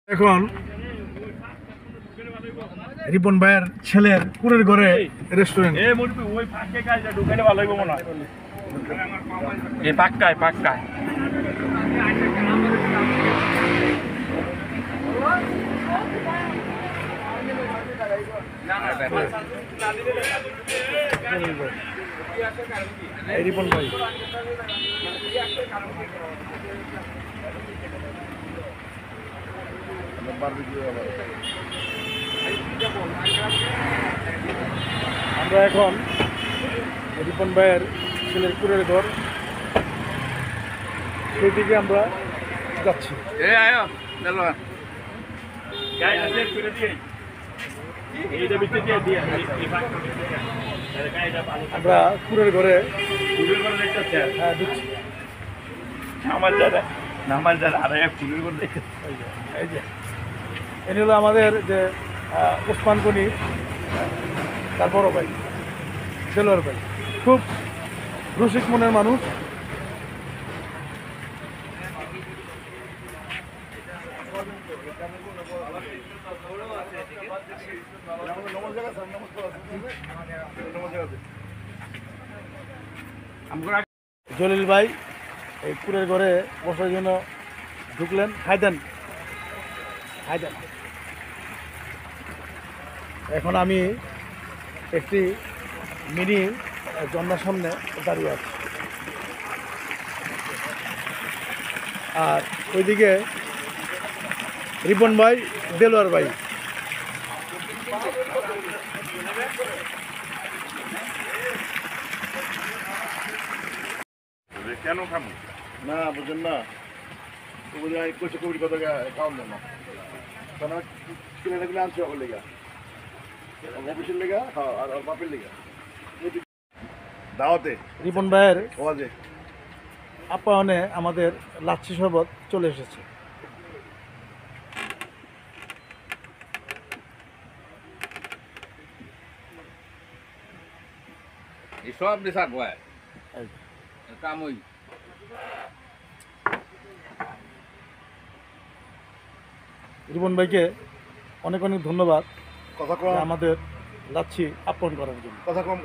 এখন রিপন ভাইয়ের ছেলের কুড়ের ঘরে রেস্টুরেন্ট। পাক্কায় পাক্কায় রিপন ভাই আমরা এখন রিপন ভাইয়ের ছেলের কুড়ের ঘর, সেই দিকে আমরা যাচ্ছি। আমরা কুড়ের ঘরে ঢুকছি। এনে হলো আমাদের যে ওসমান গনি, তার বড় ভাই দেলোয়ার ভাই, খুব রসিক মনের মানুষ। জলিল ভাই এই কুড়ের ঘরে বসার জন্য ঢুকলেন। হায়দান হায়দান। এখন আমি একটি মিনি ঝর্ণার সামনে দাঁড়িয়ে আছি, আর ওইদিকে রিপন ভাই, দেলোয়ার ভাই। কেন খাবো না বুঝেন না, কইছে কবির কথা খাওয়ান না, কিনে লাগলে আনছি আমার লেগা, অফিসের লেগা আর বাপের লেগা দাওয়াতে। রিপন ভাইয়ের ওয়াজে আপ্যায়নে আমাদের লাচ্ছি শরবত চলে এসেছে। সব দিশা কয় কামই রিপন ভাইকে অনেক অনেক ধন্যবাদ আমাদের লাচ্ছি আপ্যায়ন করার জন্য। কথা কম